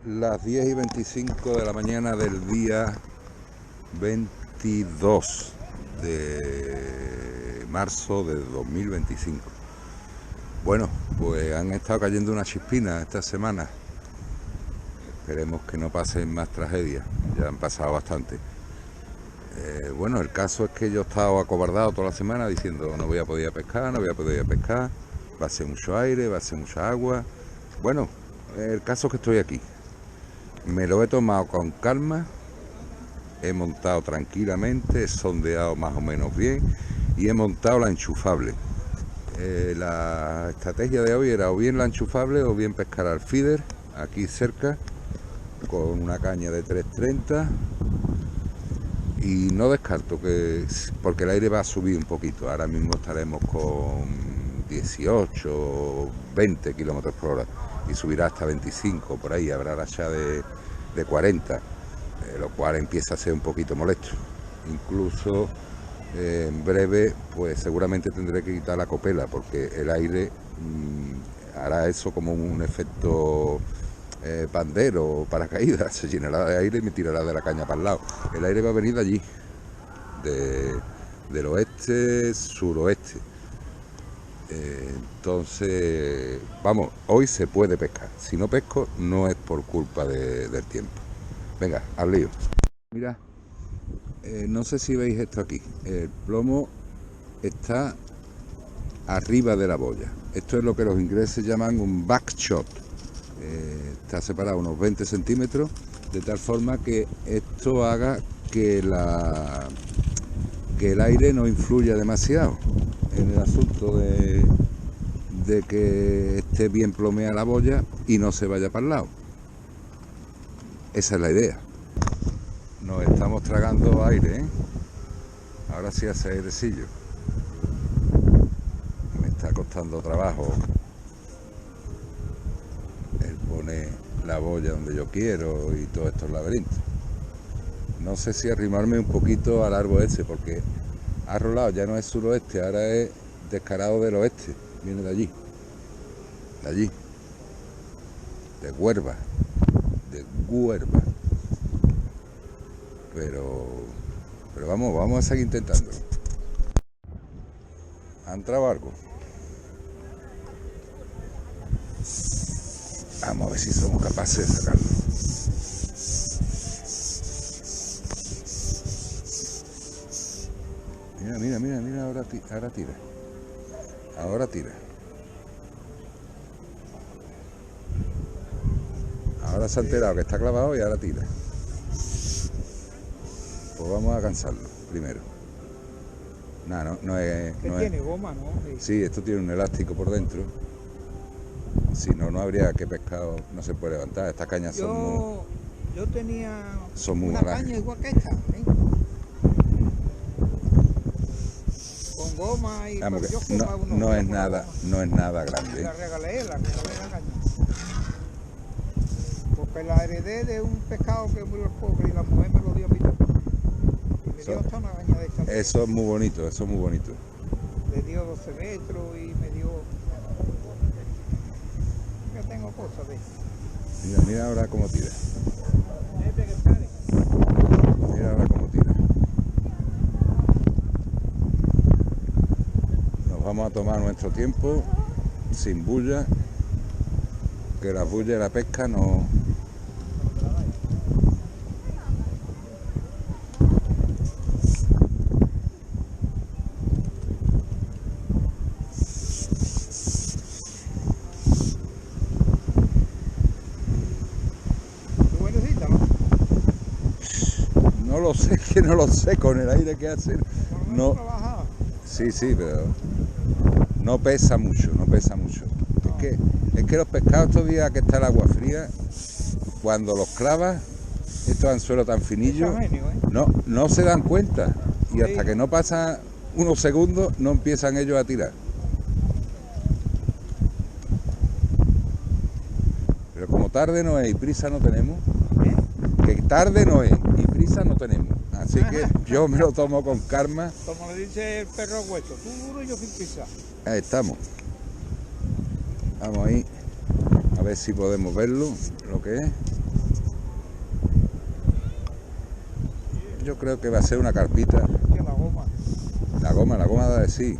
las 10:25 de la mañana del día 22 de marzo de 2025. Bueno, pues han estado cayendo unas chispinas esta semana. Esperemos que no pasen más tragedias, ya han pasado bastante. Bueno, el caso es que yo he estado acobardado toda la semana diciendo no voy a poder pescar, no voy a poder pescar, va a ser mucho aire, va a ser mucha agua. Bueno, el caso es que estoy aquí. Me lo he tomado con calma, he montado tranquilamente, he sondeado más o menos bien y he montado la enchufable. La estrategia de hoy era o bien la enchufable o bien pescar al feeder, aquí cerca, con una caña de 330. Y no descarto que, porque el aire va a subir un poquito, ahora mismo estaremos con 18, 20 kilómetros por hora y subirá hasta 25, por ahí habrá racha de 40, lo cual empieza a ser un poquito molesto. Incluso en breve, pues seguramente tendré que quitar la copela porque el aire hará eso como un efecto pandero o paracaídas, se llenará de aire y me tirará de la caña para el lado. El aire va a venir de allí, del oeste, suroeste. Entonces, vamos, hoy se puede pescar. Si no pesco, no es por culpa del tiempo. Venga, al lío. Mira, no sé si veis esto aquí. El plomo está arriba de la boya. Esto es lo que los ingleses llaman un backshot. Está separado unos 20 centímetros, de tal forma que esto haga que el aire no influya demasiado en el asunto de que esté bien plomeada la boya y no se vaya para el lado. Esa es la idea. Nos estamos tragando aire, ¿eh? Ahora sí hace airecillo. Me está costando trabajo el poner la boya donde yo quiero y todos estos laberintos. No sé si arrimarme un poquito al árbol ese, porque ha rolado, ya no es suroeste, ahora es descarado del oeste, viene de allí, de Huerva, pero vamos a seguir intentando. ¿Ha entrado algo? Vamos a ver si somos capaces de sacarlo. Mira, ahora tira. Ahora tira. Ahora se ha enterado que está clavado y ahora tira. Pues vamos a cansarlo primero. No es. Tiene goma, ¿no? Sí, esto tiene un elástico por dentro. Si no, no habría que pescado, no se puede levantar. Estas cañas Yo tenía muy una malajes. caña igual que esta, ¿eh? Con goma y Vamos, yo no es nada grande. La regalé la caña. Porque la heredé de un pescado que murió el pobre y la mujer me lo dio a mí. Y me dio hasta una caña de esta. Eso es muy bonito, Le dio 12 metros y me dio. Yo tengo cosas de eso. Mira ahora cómo tira. Mira ahora cómo tira. Nos vamos a tomar nuestro tiempo, sin bulla, que la bulla y la pesca no. No lo sé, que no lo sé, con el aire que hace. No. Sí, pero no pesa mucho. Es que los pescados estos días que está el agua fría, cuando los clavas, estos anzuelos tan finillos, no se dan cuenta. Y hasta que no pasan unos segundos, no empiezan ellos a tirar. Pero como tarde no es y prisa no tenemos, que tarde no es y prisa no tenemos. Así que yo me lo tomo con calma. Como le dice el perro hueso, tú duro y yo sin prisa. Ahí estamos. Vamos ahí, a ver si podemos verlo, lo que es. Yo creo que va a ser una carpita. Que la goma. La goma da de sí.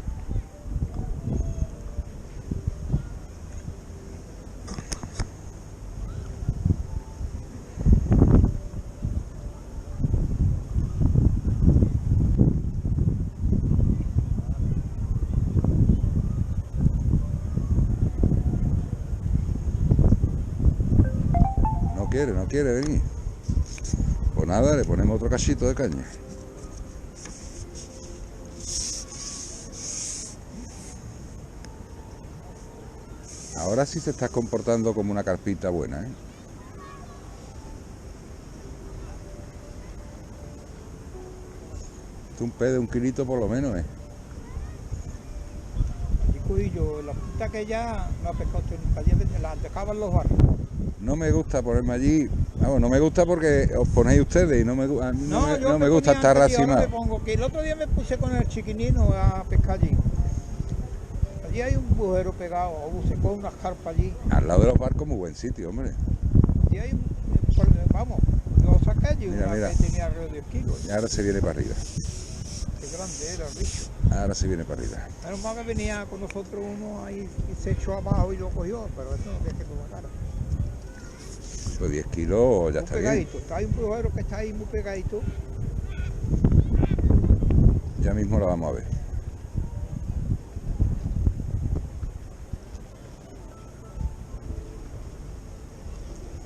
No quiere venir. Pues nada, le ponemos otro cachito de caña. Ahora sí se está comportando como una carpita buena, ¿eh? Es un pez de 1 kilito por lo menos, ¿eh? Allí cogí yo la punta que ya no ha pescado usted nunca. Allí la dejaban los barcos. No me gusta ponerme allí, vamos, no me gusta porque os ponéis ustedes y no me, a mí no me gusta estar racimado. El otro día me puse con el chiquinino a pescar allí. Allí hay un bujero pegado, se coge unas carpas allí. Al lado de los barcos, muy buen sitio, hombre. Allí hay vamos, lo saqué allí, Mira, una que tenía alrededor de 10 kilos. Y ahora se viene para arriba. Qué grande era el bicho. Ahora se viene para arriba. Menos mal que venía con nosotros uno ahí y se echó abajo y lo cogió, pero eso no tiene que tomar. Pues 10 kilos ya Muy está pegadito. bien. Hay un bujero que está ahí muy pegadito. Ya mismo lo vamos a ver.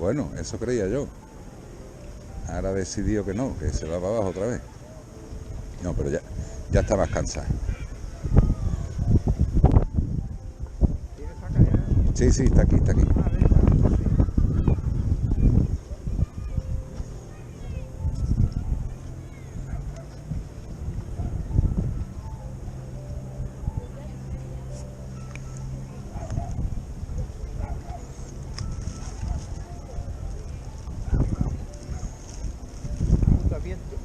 Bueno, eso creía yo. Ahora ha decidido que no, que se va para abajo otra vez. No, pero ya está más cansado. ¿Tiene esa cadena? Sí, sí, está aquí, está aquí. Ah, de esa, sí. Puta viento.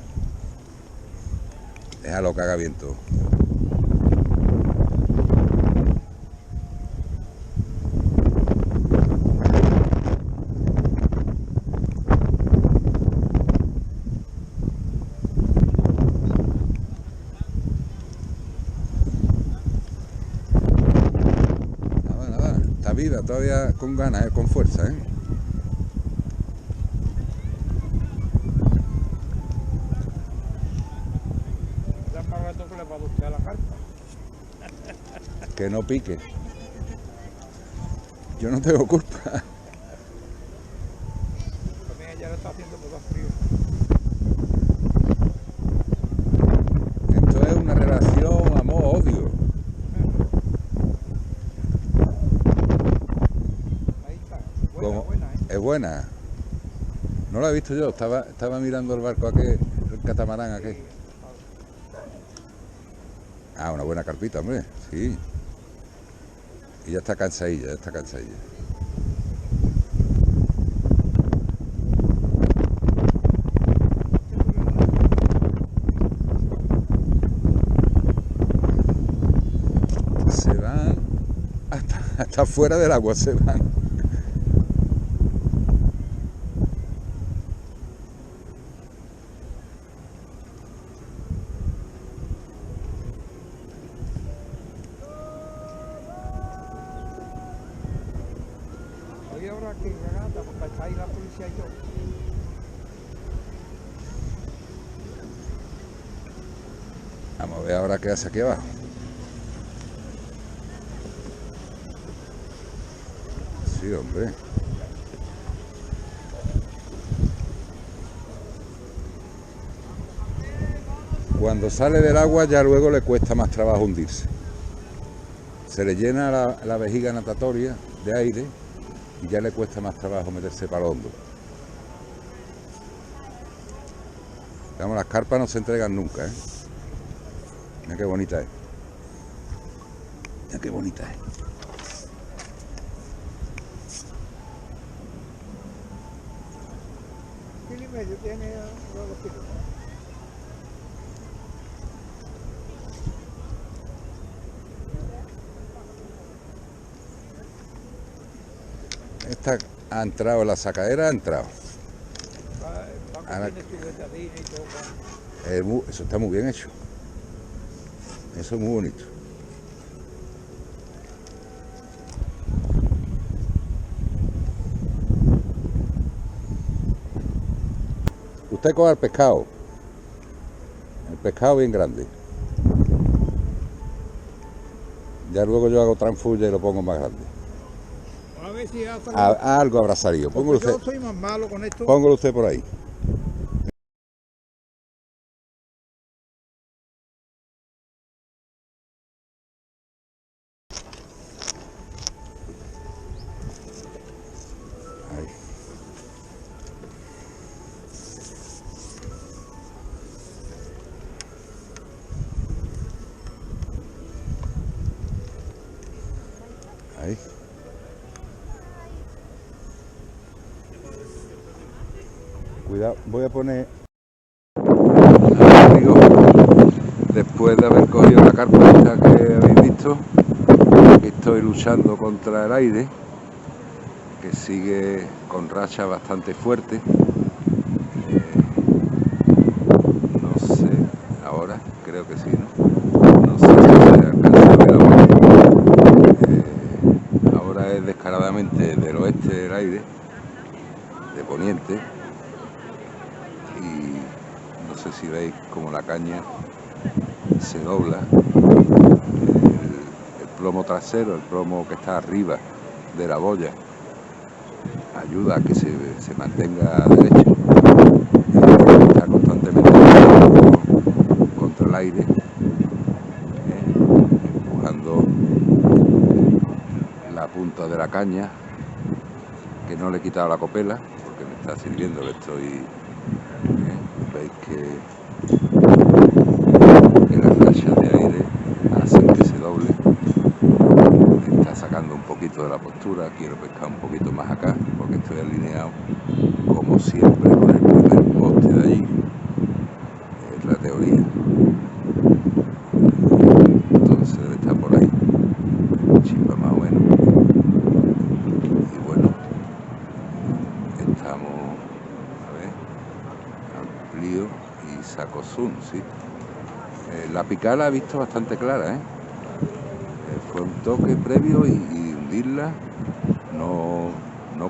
Déjalo que haga viento. Nada, está viva todavía con ganas, con fuerza, ¿eh? Ya más rato que le va a buscar la carpa. Que no pique. Yo no tengo culpa. También ella le está haciendo todo frío. Esto es una relación amor-odio. Ahí está. Buena, buena, ¿eh? Es buena. No la he visto yo, estaba mirando el barco aquel, el catamarán aquel. Sí. Ah, una buena carpita, hombre, sí. Y ya está cansadilla, ya está cansadilla. Se van hasta fuera del agua, se van. Hoy habrá que regata porque está ahí la policía y todo. Vamos a ver ahora qué hace aquí abajo. Sí, hombre. Cuando sale del agua ya luego le cuesta más trabajo hundirse. Se le llena la vejiga natatoria de aire y ya le cuesta más trabajo meterse para el hondo. Vamos, las carpas no se entregan nunca, ¿eh? Mira qué bonita es. Mira qué bonita es. Kilo y medio tiene los kilos. Esta ha entrado en la sacadera, ha entrado. Va Ahora- tiene su betadina y todo. Eso está muy bien hecho. Eso es muy bonito. Usted coge el pescado bien grande. Ya luego yo hago transfulla y lo pongo más grande. A ver si hace Algo habrá salido. Póngalo yo usted, soy más malo con esto. póngalo usted por ahí. Ahí. Ahí. Cuidado, voy a poner... Amigos, después de haber cogido la carpa esta que habéis visto, aquí estoy luchando contra el aire, que sigue con racha bastante fuerte. No sé, ahora creo que sí, ¿no? No sé si se alcanza a ver ahora. Ahora es descaradamente del oeste del aire, de poniente, y no sé si veis como la caña se dobla, el plomo trasero, el plomo que está arriba de la boya, ayuda a que se mantenga derecho, está constantemente contra el aire, empujando la punta de la caña, que no le he quitado la copela, porque me está sirviendo, que estoy, veis que las rachas de aire hacen que se doble, me está sacando un poquito de la postura, quiero pescar un poquito más acá, porque estoy alineado, como siempre, con el primer poste de allí, es la teoría. Entonces está por ahí, chispa más o menos. Y bueno, estamos, a ver, amplío y saco zoom, sí. La picada la he visto bastante clara, fue un toque previo y hundirla, no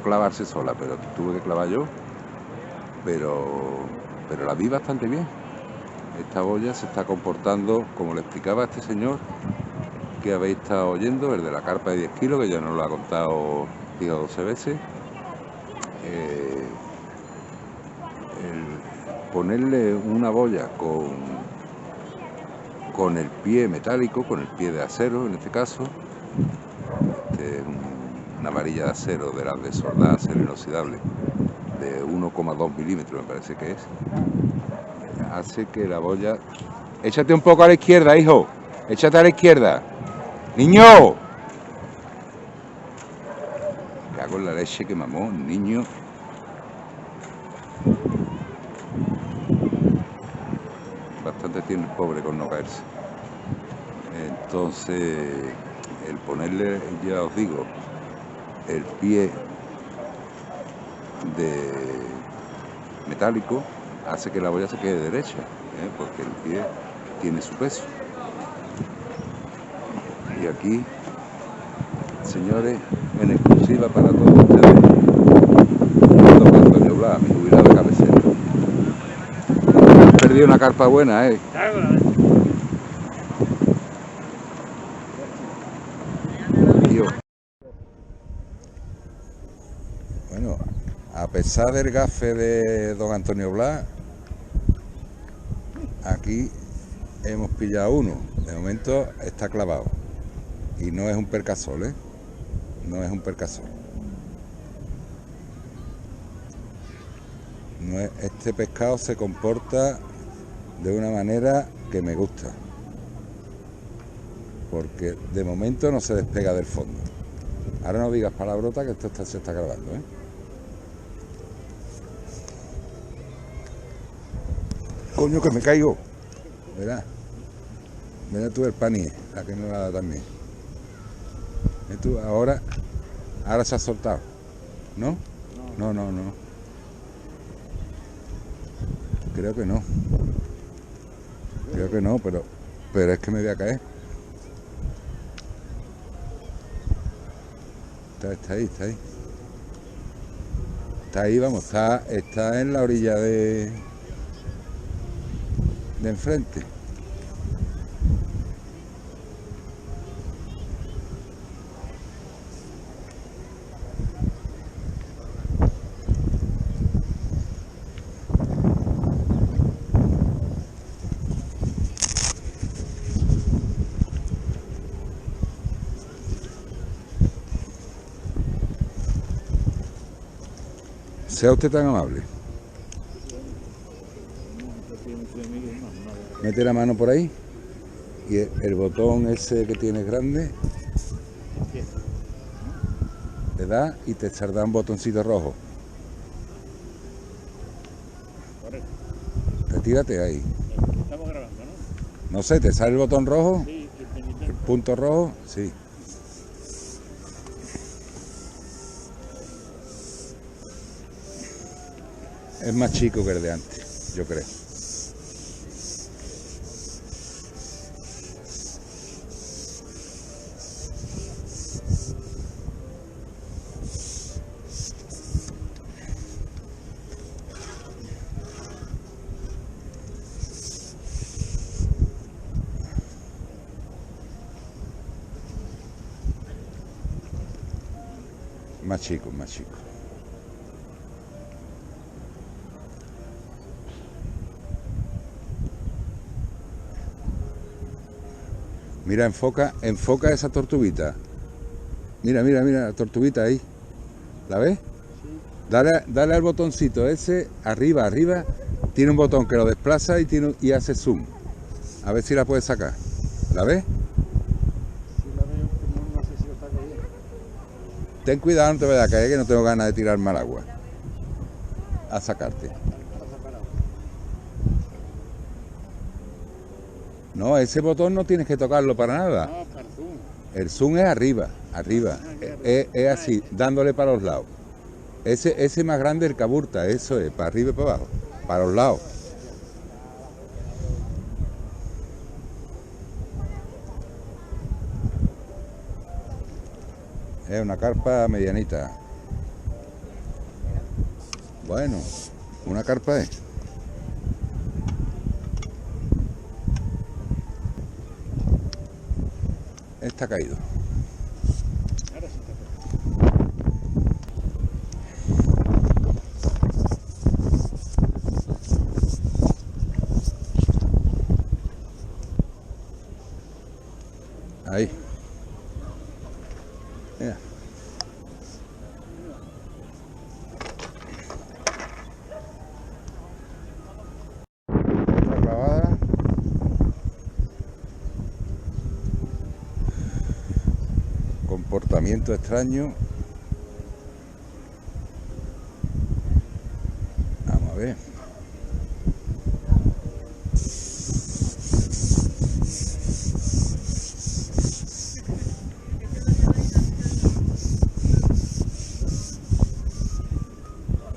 clavarse sola, pero tuve que clavar yo, pero la vi bastante bien. Esta boya se está comportando, como le explicaba a este señor que habéis estado oyendo, el de la carpa de 10 kilos, que ya nos lo ha contado 10 o 12 veces. El ponerle una boya con el pie metálico, con el pie de acero en este caso, una varilla de acero de las de soldar, acero inoxidable, de 1,2 milímetros me parece que es, hace que la boya... Échate un poco a la izquierda, hijo, échate a la izquierda, niño. Me cago en la leche que mamó, niño. Bastante tiene el pobre con no caerse. Entonces, el ponerle, ya os digo, el pie de metálico hace que la boya se quede derecha, porque el pie tiene su peso. Y aquí, señores, en exclusiva para todos ustedes, don Antonio Blas, mi jubilado de cabecera. He perdido una carpa buena, Dios. Bueno, a pesar del gafe de don Antonio Blas, aquí hemos pillado uno. De momento está clavado. Y no es un percasol, no es un percasol. No es, este pescado se comporta de una manera que me gusta, porque de momento no se despega del fondo. Ahora no digas palabrota, que esto se está grabando, Coño, que me caigo. Verá tú el paní, la que me va a dar también. Tú, ahora se ha soltado, ¿no? No. Creo que no. Creo que no, pero es que me voy a caer. Está ahí, está ahí. Está ahí, vamos, está en la orilla de enfrente. Sea usted tan amable. Mete la mano por ahí y el botón ese que tienes grande le da y te saldrá un botoncito rojo. Retírate ahí. Estamos grabando, ¿no? No sé, ¿te sale el botón rojo? Sí, El punto rojo, sí. Es más chico que el de antes, yo creo. Más chico, más chico. Mira, enfoca esa tortuguita. Mira, la tortuguita ahí. ¿La ves? Dale al botoncito ese, arriba. Tiene un botón que lo desplaza y hace zoom. A ver si la puedes sacar. ¿La ves? Sí, la veo, pero no sé si lo está cayendo. Ten cuidado, no te vayas a caer, que no tengo ganas de tirar mal agua. A sacarte. No, ese botón no tienes que tocarlo para nada. No, para el zoom. El zoom es arriba. Es así, dándole para los lados. Ese más grande, el que aburta, eso es, para arriba y para abajo, para los lados. Es una carpa medianita. Bueno, una carpa es. Está caído. Ahora sí está caído. Ahí. Mira. Otra clavada. Comportamiento extraño. Vamos a ver.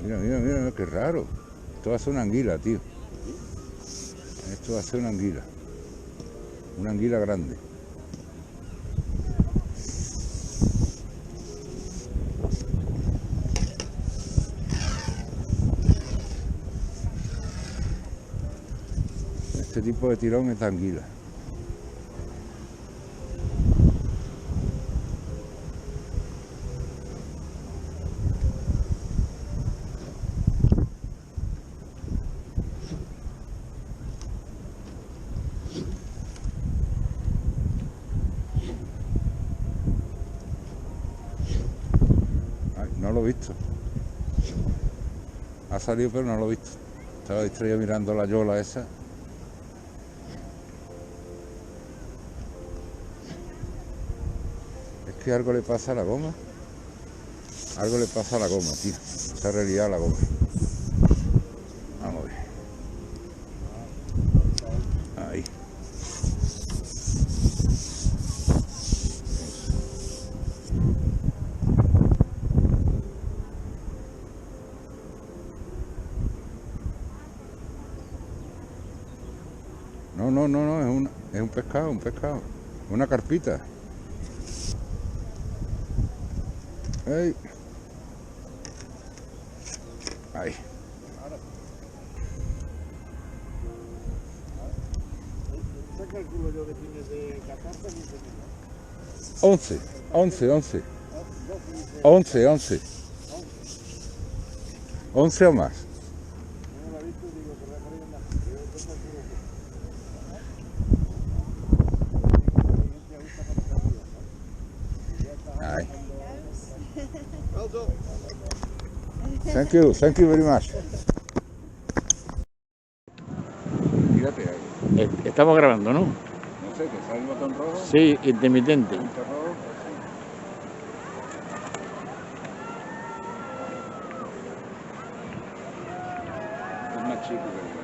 Mira, qué raro. Esto va a ser una anguila, tío. Esto va a ser una anguila. Una anguila grande. Este tipo de tirón es de anguila. Ay, no lo he visto. Ha salido pero no lo he visto. Estaba distraído mirando la yola esa. Es que algo le pasa a la goma. Algo le pasa a la goma, tío. Se ha reliado la goma. Vamos a ver. Ahí. No, es un pescado, una carpita. Ay. Ahí. ¿Qué calculo yo que tiene de 14 a 15 kilos? 11. 11 o más. No lo he visto y digo que voy a poner una. Yo calculo que. Ahí. Thank you very much. Tírate ahí. Estamos grabando, ¿no? No sé, ¿te sale el botón rojo? Sí, intermitente. ¿Punto rojo? Es más chico que el otro.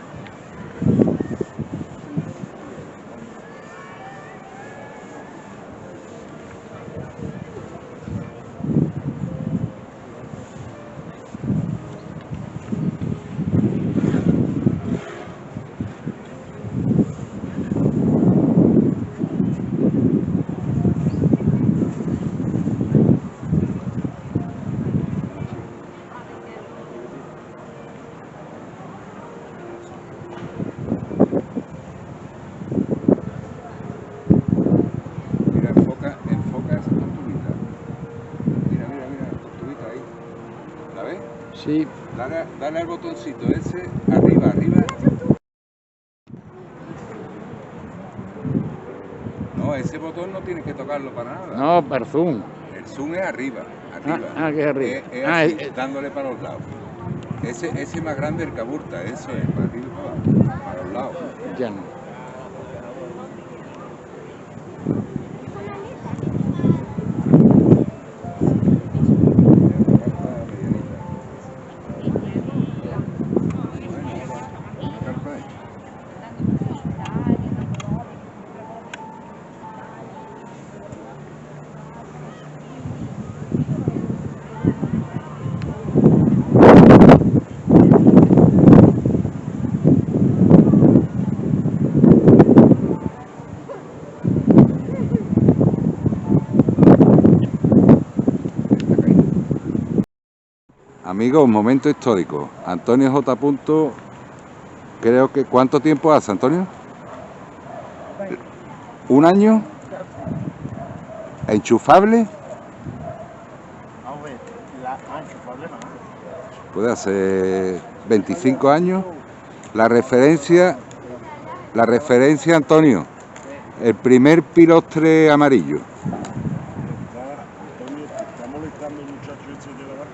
Mira, enfoca esa tortuguita. Mira, la tortuguita ahí. ¿La ves? Sí, Dale al botoncito ese, arriba. No, ese botón no tienes que tocarlo para nada. no, para zoom. El zoom es arriba. Que es arriba. Es así, dándole para los lados. Ese más grande el que aburta, eso es, para arriba y para los lados. Ya no. Amigos, momento histórico. Antonio J. Creo que... ¿Cuánto tiempo hace, Antonio? ¿Un año? ¿Enchufable? Puede hacer 25 años. La referencia, Antonio, el primer pilostre amarillo. Está molestando el muchacho ese de la barca.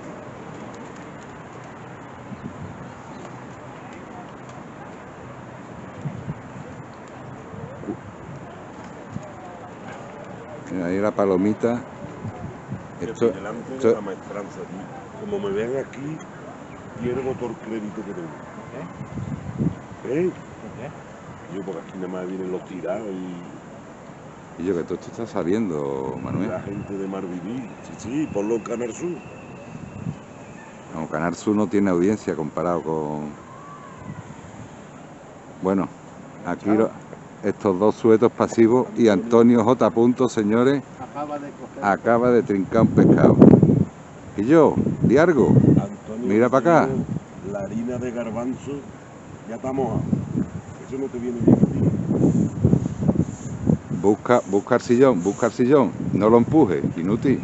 Mira, ahí la palomita. Delante de la maestranza, tío. Como me vean aquí, pierdo todo el crédito que tengo. ¿Eh? Yo por aquí nada más vienen los tirados Y yo que todo esto está saliendo, Manuel. la gente de Marviví. Sí, ponlo en Canal Sur. No, Canal Sur no tiene audiencia comparado con... Bueno, aquí estos dos sujetos pasivos y Antonio J. Señores, acaba de trincar un pescado. Y yo, Diargo, Antonio, mira para acá. La harina de garbanzo ya está mojada. Eso no te viene bien a ti. Busca el sillón, no lo empuje, inútil.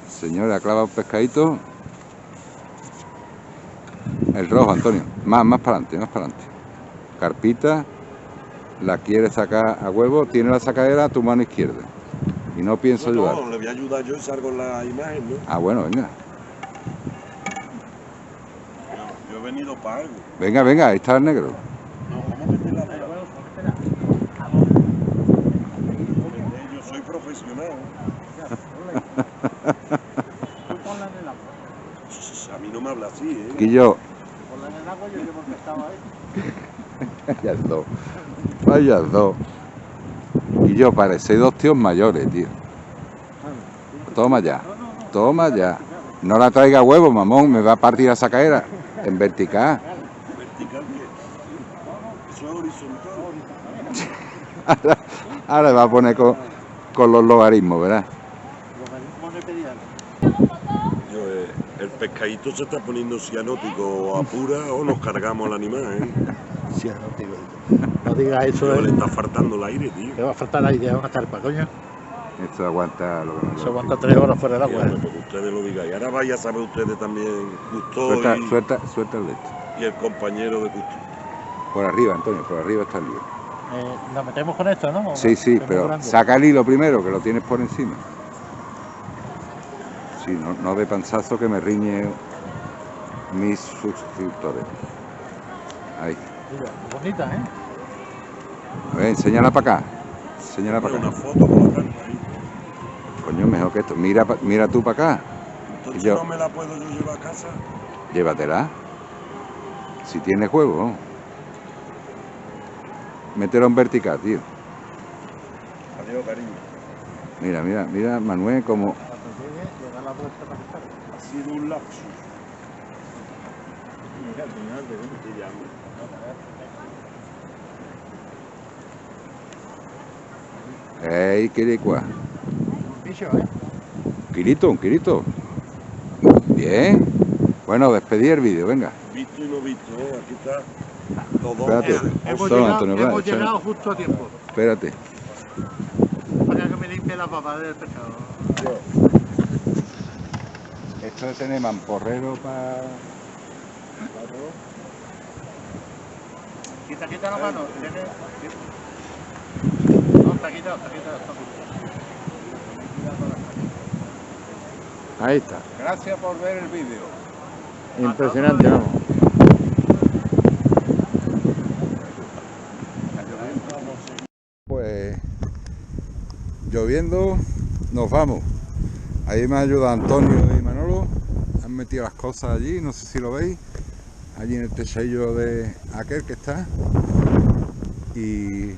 Señores, ha clavado un pescadito. El rojo, Antonio, más para adelante. Carpita, la quiere sacar a huevo, tiene la sacadera a tu mano izquierda. Y no pienso ayudar. No, le voy a ayudar yo y salgo en la imagen, ¿no? Ah, bueno, venga. Yo he venido para algo. Venga, ahí está el negro. No, vamos a meter la vela. Yo soy profesional. A mí no me habla así, ¿eh? Quillo. Ponla en el agua, yo llevo el pescado ahí. Vaya dos. Y yo parecéis dos tíos mayores, tío. Toma ya. No la traiga huevo, mamón, me va a partir la sacaera. En vertical. ¿Vertical qué? Ahora va a poner con los logaritmos, ¿verdad? Yo, el pescadito se está poniendo cianótico a pura o nos cargamos al animal, ¿eh? Cianótico. No digas eso. Pero le está faltando el aire, tío. Le va a faltar la idea, una carpa, coño. Esto aguanta lo que nos Eso aguanta 3 horas fuera del agua. Bueno, porque ustedes lo digáis. Ahora vaya a saber ustedes también, Gusto Suelta el de esto. y el compañero de Gusto. Por arriba, Antonio, por arriba está el lío. Nos metemos con esto, ¿no? Sí, sí, pero saca el hilo primero, que lo tienes por encima. Sí, no de panzazo que me riñe mis suscriptores. Ahí. Mira, bonita, ¿eh? A ver, enséñala para acá. Enséñala para Una acá. foto con la carpa ahí. Coño, mejor que esto. Mira tú para acá. Entonces Yo- no me la puedo yo llevar a casa. Llévatela. Si tienes juego. Mételo en vertical, tío. Adiós, cariño. Mira, Manuel, como... Ha sido un lapsus. Te llamo. ¡Ey, quiricua! Bicho, ¿eh? Un quirito. Bien. Bueno, despedí el vídeo, venga. Visto y no visto, ¿eh? Aquí está. Los dos. Espérate. Hemos Toma, llegado, Antonio, va, hemos échale. llegado justo a tiempo. Espérate. Para que me limpie la papa del pescado. Esto de tener mamporrero para... Quita la mano. No, está quitado. Ahí está. Gracias por ver el vídeo. Impresionante, vamos. Pues lloviendo, nos vamos. Ahí me ayuda Antonio y Manolo. Han metido las cosas allí, no sé si lo veis. Allí en el techillo de aquel que está. Y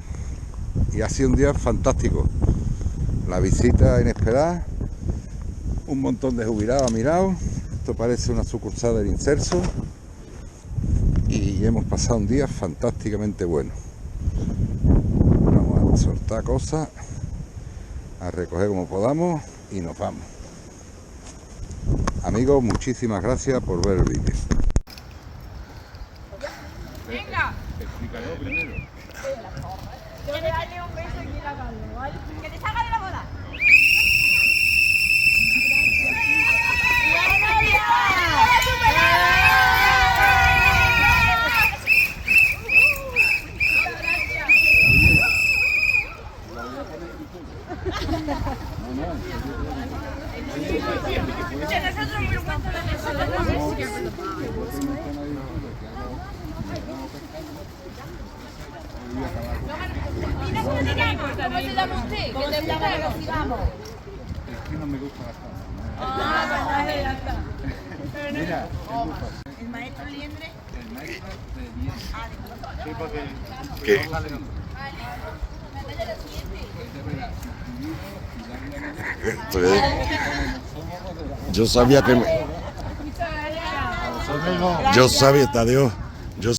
ha sido un día fantástico. La visita inesperada. Un montón de jubilados mirados. Esto parece una sucursal del Inserso. Y hemos pasado un día fantásticamente bueno. Vamos a soltar cosas, a recoger como podamos y nos vamos. Amigos, muchísimas gracias por ver el vídeo. Venga. Explícalo primero. Tienes que darle un beso aquí en la mano, ¿vale? Que te salga de la boda. Nosotros muy cuento de nosotros. ¿Cómo se llama usted? ¿Cómo se llama que nos sigamos? Es que no me gusta la casa. Ah, pues ya está. Mira, El maestro Liendre. el maestro de bien. Sí, porque... ¿Qué? Yo sabía que... Yo sabía, Tadeo.